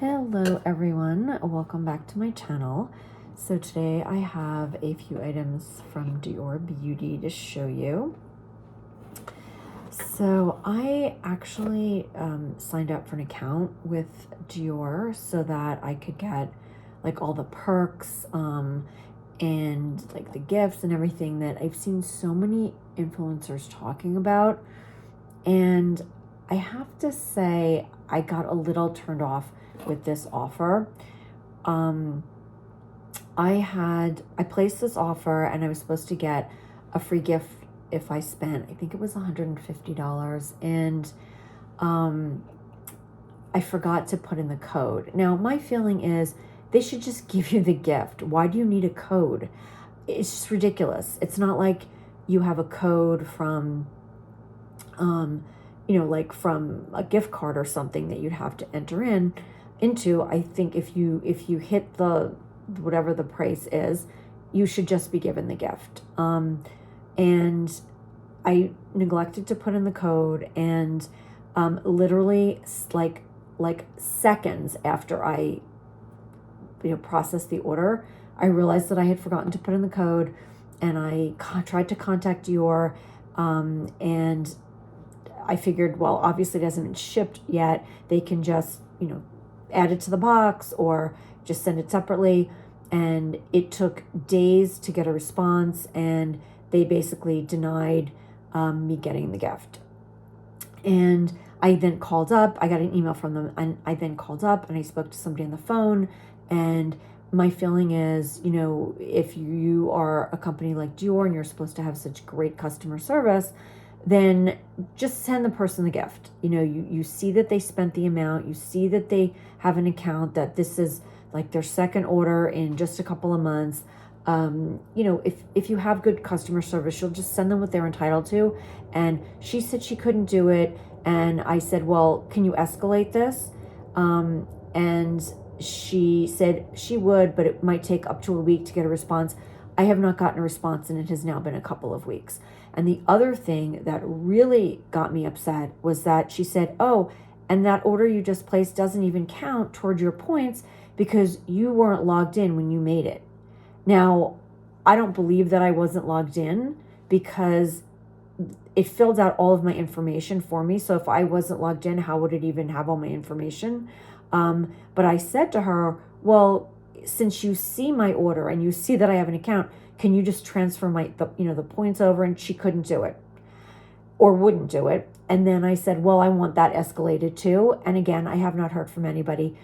Hello everyone, welcome back to my channel. So today I have a few items from Dior Beauty to show you. So I actually signed up for an account with Dior so that I could get like all the perks and like the gifts and everything that I've seen so many influencers talking about. And I have to say I got a little turned off with this offer. I placed this offer and I was supposed to get a free gift if I spent, I think it was $150, and I forgot to put in the code. Now my feeling is they should just give you the gift. Why do you need a code? It's just ridiculous. It's not like you have a code from like from a gift card or something that you'd have to enter into. I think if you hit the whatever the price is, you should just be given the gift. And I neglected to put in the code, and literally like seconds after I processed the order, I realized that I had forgotten to put in the code, and I tried to contact Dior, and I figured, well, obviously it hasn't been shipped yet. They can just, add it to the box or just send it separately. And it took days to get a response, and they basically denied me getting the gift. And I then called up, I got an email from them, and I then called up and I spoke to somebody on the phone. And my feeling is, if you are a company like Dior and you're supposed to have such great customer service, then just send the person the gift. You see that they spent the amount, you see that they have an account, that this is like their second order in just a couple of months. If you have good customer service, you'll just send them what they're entitled to. And she said she couldn't do it. And I said, well, can you escalate this? And she said she would, but it might take up to a week to get a response. I have not gotten a response, and it has now been a couple of weeks. And the other thing that really got me upset was that she said, oh, and that order you just placed doesn't even count toward your points because you weren't logged in when you made it. Now, I don't believe that I wasn't logged in because it filled out all of my information for me. So if I wasn't logged in, how would it even have all my information? But I said to her, well, since you see my order and you see that I have an account, can you just transfer the points over? And she couldn't do it or wouldn't do it. And then I said, well, I want that escalated too. And again, I have not heard from anybody.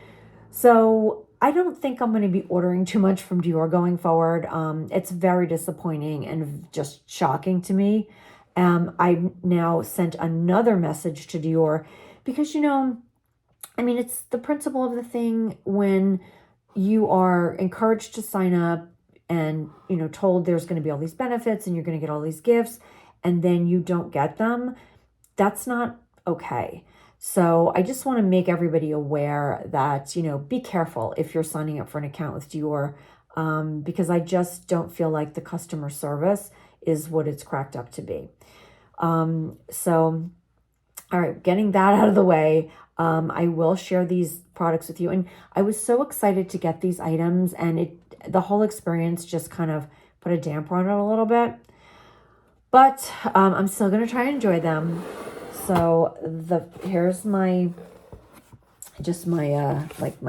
So I don't think I'm going to be ordering too much from Dior going forward. It's very disappointing and just shocking to me. I've now sent another message to Dior because, it's the principle of the thing when you are encouraged to sign up and, told there's going to be all these benefits and you're going to get all these gifts, and then you don't get them. That's not okay. So I just want to make everybody aware that, be careful if you're signing up for an account with Dior, because I just don't feel like the customer service is what it's cracked up to be. So, all right, getting that out of the way, I will share these products with you. And I was so excited to get these items, and the whole experience just kind of put a damper on it a little bit. But I'm still going to try and enjoy them. So here's my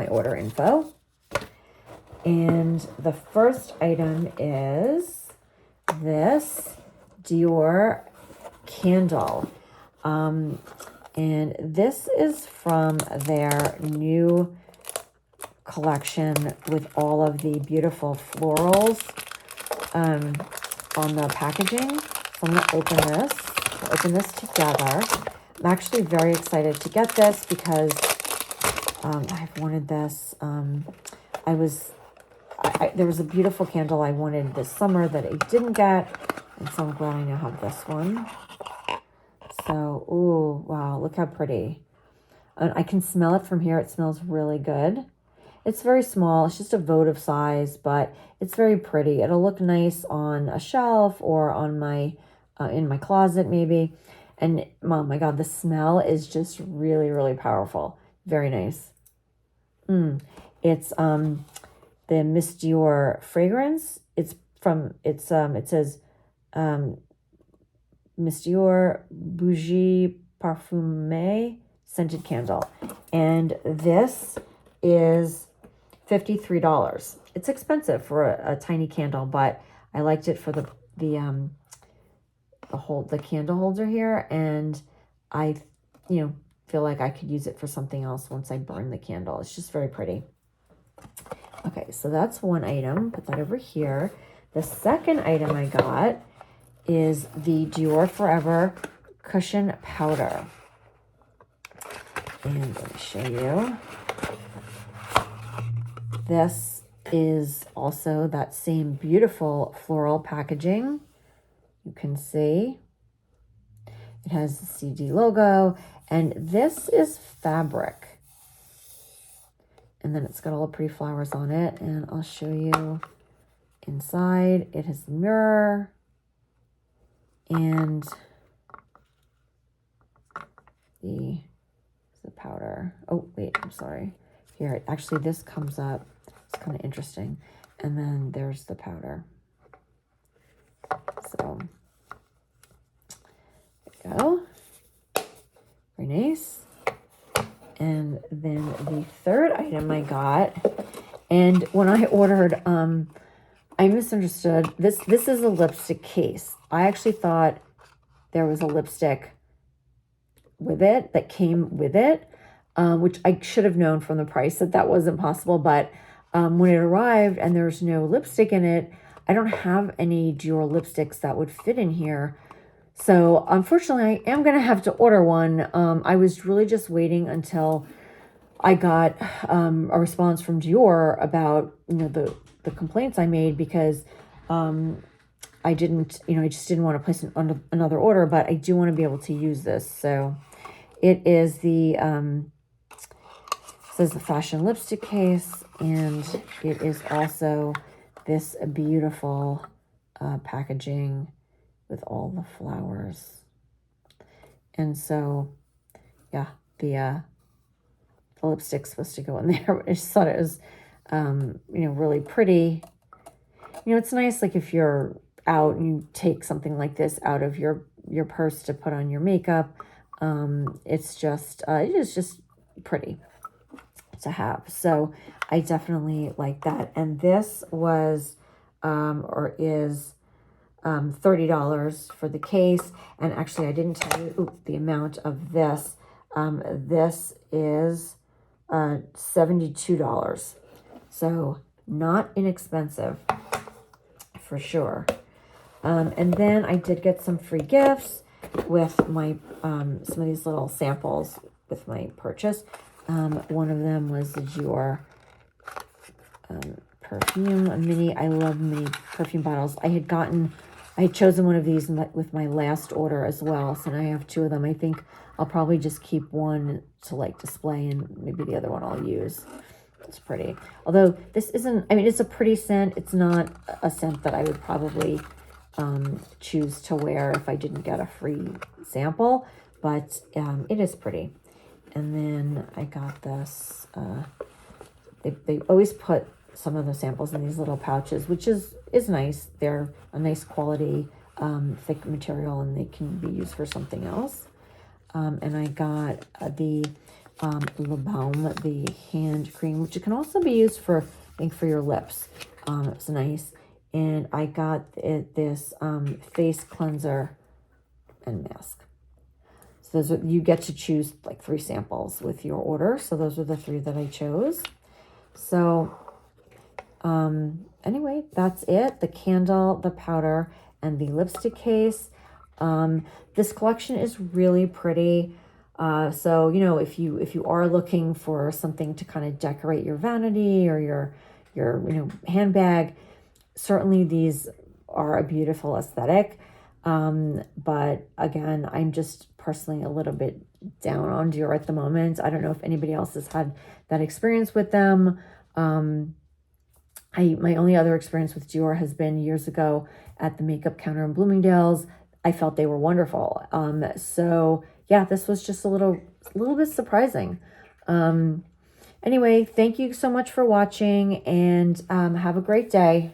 order info. And the first item is this Dior candle. And this is from their new collection with all of the beautiful florals on the packaging. So I'm going to open this together. I'm actually very excited to get this because I've wanted this. There was a beautiful candle I wanted this summer that I didn't get, and so I'm glad I now have this one. So, ooh, wow, look how pretty. I can smell it from here. It smells really good. It's very small. It's just a votive size, but it's very pretty. It'll look nice on a shelf or on my in my closet maybe. And oh my God, the smell is just really, really powerful. Very nice. It's the Miss Dior fragrance. It says Miss Dior Bougie Parfumée scented candle, and this is $53. It's expensive for a tiny candle, but I liked it for the candle holder here, and I feel like I could use it for something else once I burn the candle. It's just very pretty. Okay, so that's one item. Put that over here. The second item I got is the Dior Forever Cushion Powder. And let me show you. This is also that same beautiful floral packaging. You can see it has the CD logo, and this is fabric. And then it's got all the pretty flowers on it, and I'll show you inside. It has a mirror and the powder. Oh, wait, I'm sorry. Here, actually, this comes up. It's kind of interesting. And then there's the powder. So, there we go. Very nice. And then the third item I got, and when I ordered, I misunderstood. This is a lipstick case. I actually thought there was a lipstick with it that came with it, which I should have known from the price that wasn't possible. But when it arrived and there's no lipstick in it, I don't have any Dior lipsticks that would fit in here. So unfortunately, I am going to have to order one. I was really just waiting until I got a response from Dior about the complaints I made, because I didn't, I just didn't want to place another order, but I do want to be able to use this. So it is says the fashion lipstick case, and it is also this beautiful packaging with all the flowers. And so, yeah, the lipstick's supposed to go in there. I just thought it was, really pretty. It's nice, like if you're out and you take something like this out of your purse to put on your makeup. It is just pretty to have. So I definitely like that. And this was, is $30 for the case. And actually, I didn't tell you the amount of this. This is $72. So not inexpensive for sure. And then I did get some free gifts with my some of these little samples with my purchase. One of them was the Dior perfume, a mini. I love mini perfume bottles. I had chosen one of these with my last order as well. So now I have two of them. I think I'll probably just keep one to display, and maybe the other one I'll use. It's pretty. Although this isn't, it's a pretty scent. It's not a scent that I would probably choose to wear if I didn't get a free sample, but it is pretty. And then I got this, they always put some of the samples in these little pouches, which is nice. They're a nice quality, thick material, and they can be used for something else. And I got the Le Baume, the hand cream, which can also be used for your lips. It's nice. And I got this face cleanser and mask. So you get to choose 3 samples with your order. So those are the 3 that I chose. So anyway, that's it. The candle, the powder, and the lipstick case. This collection is really pretty. So, if you are looking for something to kind of decorate your vanity or your handbag, certainly these are a beautiful aesthetic. But again, I'm just personally a little bit down on Dior at the moment. I don't know if anybody else has had that experience with them. My only other experience with Dior has been years ago at the makeup counter in Bloomingdale's. I felt they were wonderful. So yeah, this was just a little bit surprising. Anyway, thank you so much for watching, and have a great day.